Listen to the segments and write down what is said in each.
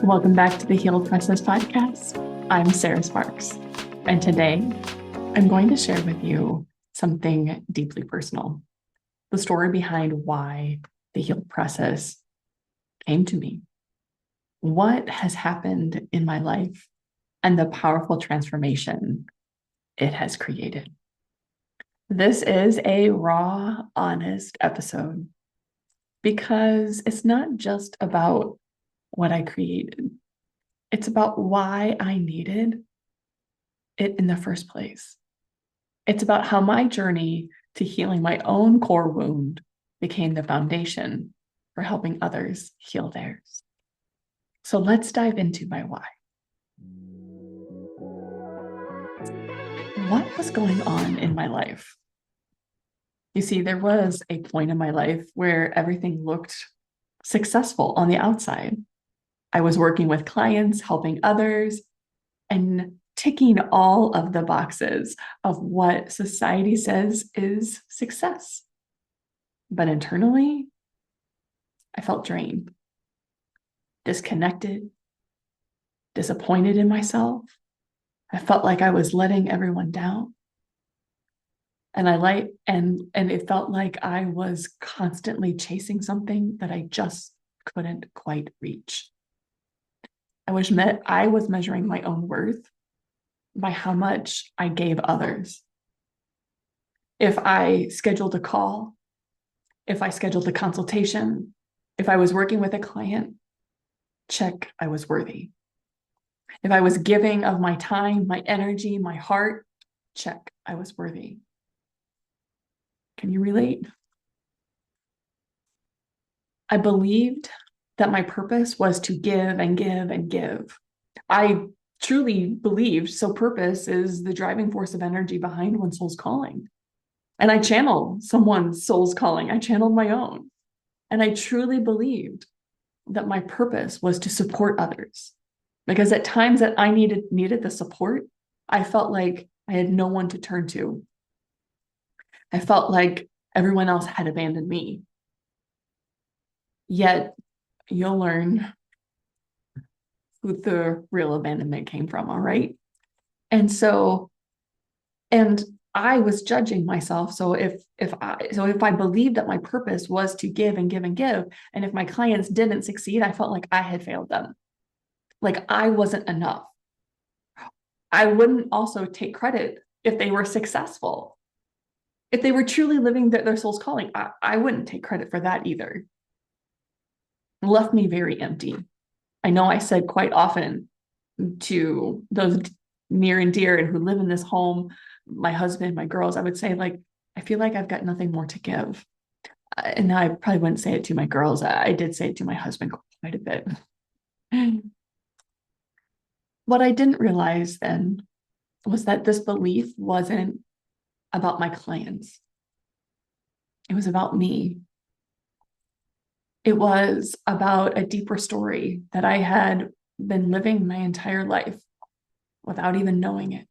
Welcome back to the Healed Process podcast. I'm Sarah Sparks, and today I'm going to share with you something deeply personal, the story behind why the healed process came to me, what has happened in my life, and the powerful transformation it has created. This is a raw, honest episode because it's not just about what I created. It's about why I needed it in the first place. It's about how my journey to healing my own core wound became the foundation for helping others heal theirs. So let's dive into my why. What was going on in my life? You see, there was a point in my life where everything looked successful on the outside. I was working with clients, helping others, and ticking all of the boxes of what society says is success. But internally, I felt drained, disconnected, disappointed in myself. I felt like I was letting everyone down. And it felt like I was constantly chasing something that I just couldn't quite reach. I was measuring my own worth by how much I gave others. If I scheduled a call, if I scheduled a consultation, if I was working with a client, check, I was worthy. If I was giving of my time, my energy, my heart, check, I was worthy. Can you relate? I believed that my purpose was to give and give and give. I truly believed, so purpose is the driving force of energy behind one soul's calling. And I channeled someone's soul's calling. I channeled my own. And I truly believed that my purpose was to support others. Because at times that I needed the support, I felt like I had no one to turn to. I felt like everyone else had abandoned me. Yet you'll learn who the real abandonment came from, all right? And I was judging myself. So if I believed that my purpose was to give and give and give, and if my clients didn't succeed, I felt like I had failed them. Like I wasn't enough. I wouldn't also take credit if they were successful. If they were truly living their soul's calling, I wouldn't take credit for that either. It left me very empty. I know I said quite often to those near and dear and who live in this home, my husband, my girls, I would say, like, I feel like I've got nothing more to give. And I probably wouldn't say it to my girls. I did say it to my husband quite a bit. What I didn't realize then was that this belief wasn't about my clients. It was about me. It was about a deeper story that I had been living my entire life without even knowing it.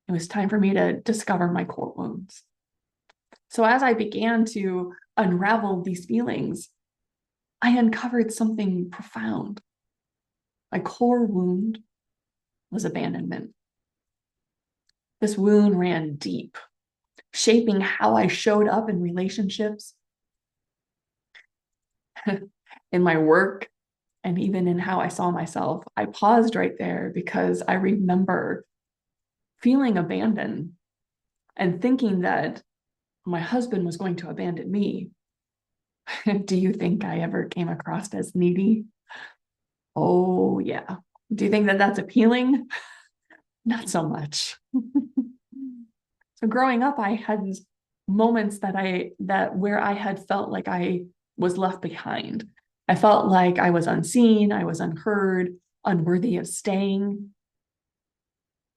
It was time for me to discover my core wounds. So as I began to unravel these feelings, I uncovered something profound. My core wound was abandonment. This wound ran deep, shaping how I showed up in relationships, in my work, and even in how I saw myself. I paused right there because I remember feeling abandoned and thinking that my husband was going to abandon me. Do you think I ever came across as needy? Oh, yeah. Do you think that that's appealing? Not so much. So growing up, I had moments that where I had felt like I was left behind. I felt like I was unseen, I was unheard, unworthy of staying.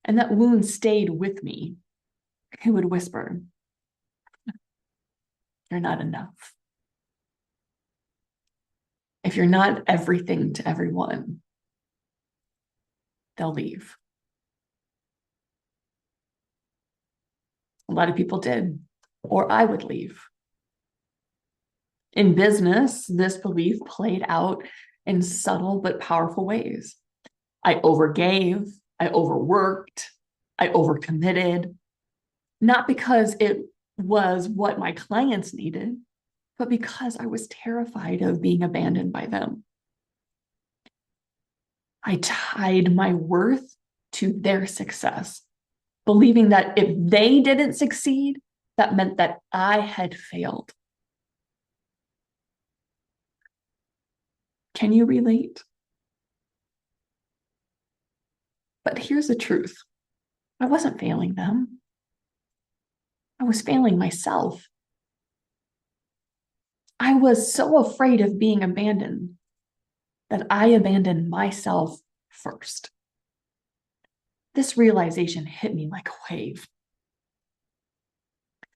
And that wound stayed with me. It would whisper, "You're not enough. If you're not everything to everyone, they'll leave." A lot of people did, or I would leave. In business, this belief played out in subtle but powerful ways. I overgave, I overworked, I overcommitted, not because it was what my clients needed, but because I was terrified of being abandoned by them. I tied my worth to their success, believing that if they didn't succeed, that meant that I had failed. Can you relate? But here's the truth. I wasn't failing them. I was failing myself. I was so afraid of being abandoned that I abandoned myself first. This realization hit me like a wave.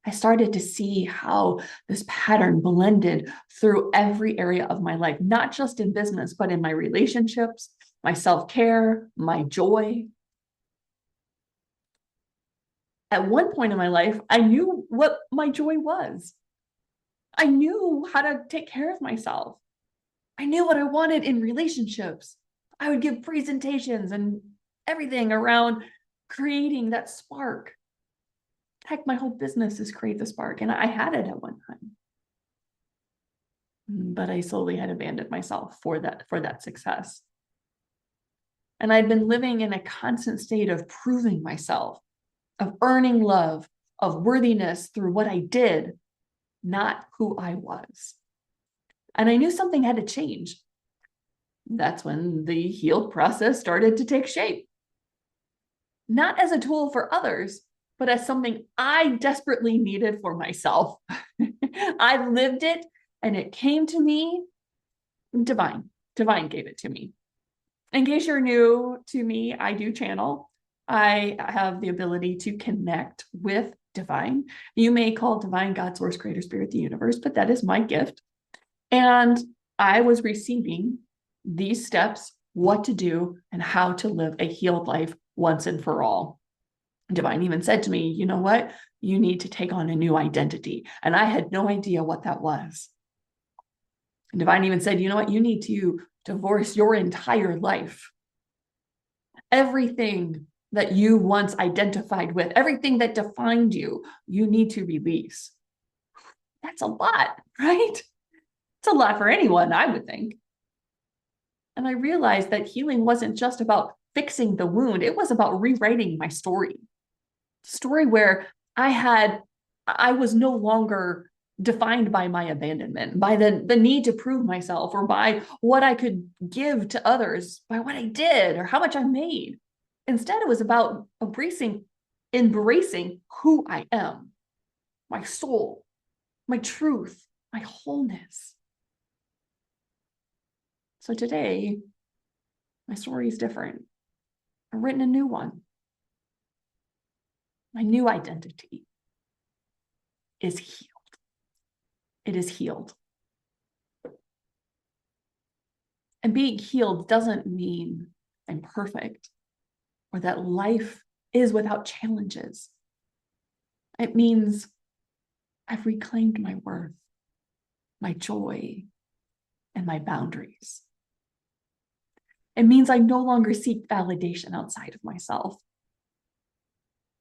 I started to see how this pattern blended through every area of my life, not just in business, but in my relationships, my self-care, my joy. At one point in my life, I knew what my joy was. I knew how to take care of myself. I knew what I wanted in relationships. I would give presentations and everything around creating that spark. Heck, my whole business is Create the Spark, and I had it at one time. But I slowly had abandoned myself for that success. And I'd been living in a constant state of proving myself, of earning love, of worthiness through what I did, not who I was. And I knew something had to change. That's when the healed process started to take shape. Not as a tool for others, but as something I desperately needed for myself. I lived it and it came to me divine. Divine gave it to me. In case you're new to me, I do channel. I have the ability to connect with divine. You may call divine God, source, creator, spirit, the universe, but that is my gift. And I was receiving these steps, what to do and how to live a healed life once and for all. Divine even said to me, you know what? You need to take on a new identity. And I had no idea what that was. And Divine even said, you know what? You need to divorce your entire life. Everything that you once identified with, everything that defined you, you need to release. That's a lot, right? It's a lot for anyone, I would think. And I realized that healing wasn't just about fixing the wound. It was about rewriting my story. Story where I was no longer defined by my abandonment, by the need to prove myself, or by what I could give to others, by what I did or how much I made. Instead, it was about embracing who I am, my soul, my truth, my wholeness. So today, my story is different. I've written a new one. My new identity is healed. It is healed. And being healed doesn't mean I'm perfect or that life is without challenges. It means I've reclaimed my worth, my joy, and my boundaries. It means I no longer seek validation outside of myself.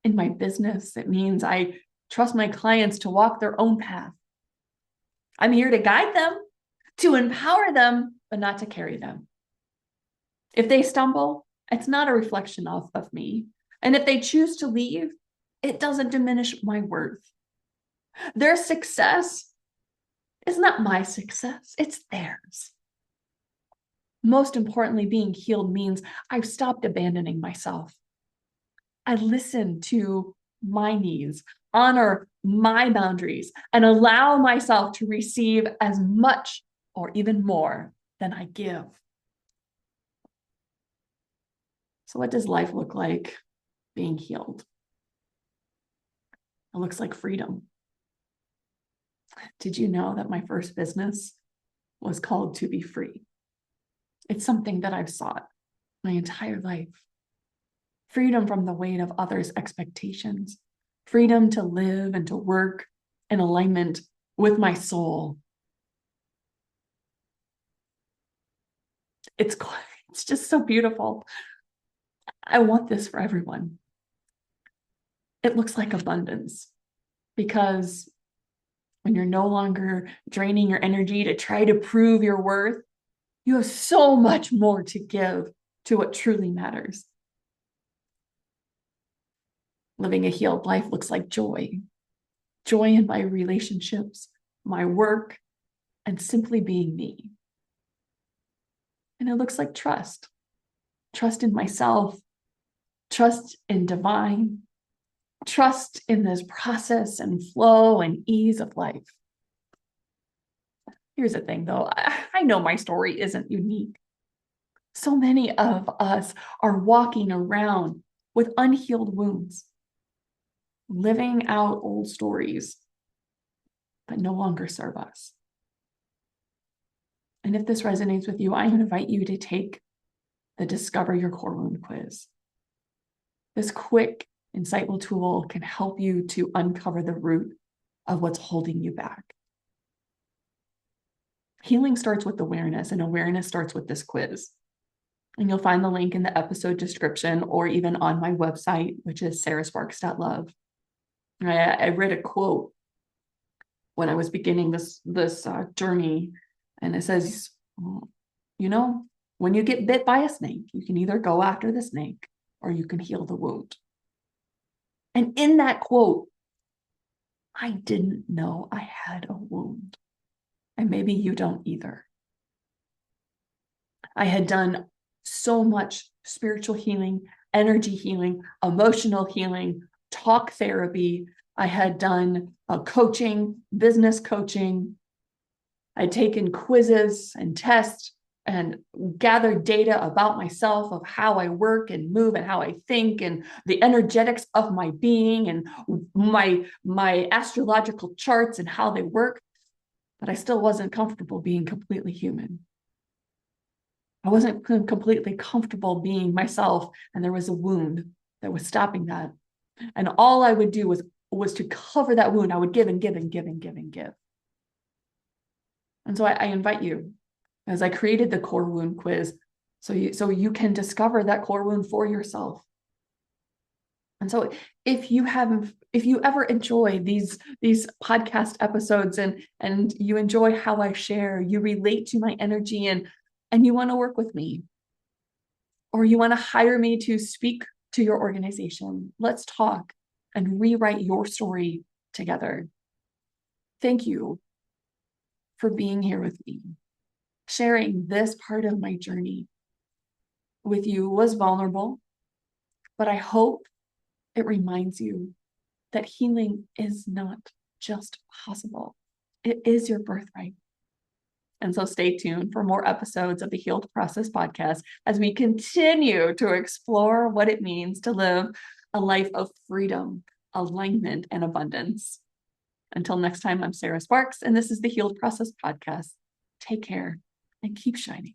In my business, it means I trust my clients to walk their own path. I'm here to guide them, to empower them, but not to carry them. If they stumble, it's not a reflection of me. And if they choose to leave, it doesn't diminish my worth. Their success is not my success, it's theirs. Most importantly, being healed means I've stopped abandoning myself. I listen to my needs, honor my boundaries, and allow myself to receive as much or even more than I give. So what does life look like being healed? It looks like freedom. Did you know that my first business was called To Be Free? It's something that I've sought my entire life. Freedom from the weight of others' expectations, freedom to live and to work in alignment with my soul. It's, it's just so beautiful. I want this for everyone. It looks like abundance because when you're no longer draining your energy to try to prove your worth, you have so much more to give to what truly matters. Living a healed life looks like joy in my relationships, my work, and simply being me. And it looks like trust in myself, trust in divine, trust in this process and flow and ease of life. Here's the thing, though. I know my story isn't unique. So many of us are walking around with unhealed wounds, living out old stories that no longer serve us. And if this resonates with you, I invite you to take the Discover Your Core Wound quiz. This quick, insightful tool can help you to uncover the root of what's holding you back. Healing starts with awareness, and awareness starts with this quiz. And you'll find the link in the episode description or even on my website, which is sarahsparks.love. I read a quote when I was beginning this journey, and it says, you know, when you get bit by a snake, you can either go after the snake or you can heal the wound. And in that quote, I didn't know I had a wound. And maybe you don't either. I had done so much spiritual healing, energy healing, emotional healing, talk therapy. I had done coaching, business coaching. I'd taken quizzes and tests and gathered data about myself, of how I work and move and how I think and the energetics of my being and my astrological charts and how they work. But I still wasn't comfortable being completely human. I wasn't completely comfortable being myself, and there was a wound that was stopping that. And all I would do was to cover that wound. I would give and give and give and give and give. And so I invite you, as I created the core wound quiz, so you can discover that core wound for yourself. And so if you ever enjoy these podcast episodes and you enjoy how I share, you relate to my energy and you want to work with me, or you want to hire me to speak to your organization, let's talk and rewrite your story together. Thank you for being here with me. Sharing this part of my journey with you was vulnerable, but I hope it reminds you that healing is not just possible. It is your birthright. And so stay tuned for more episodes of the Healed Process podcast as we continue to explore what it means to live a life of freedom, alignment, and abundance. Until next time, I'm Sarah Sparks, and this is the Healed Process podcast. Take care and keep shining.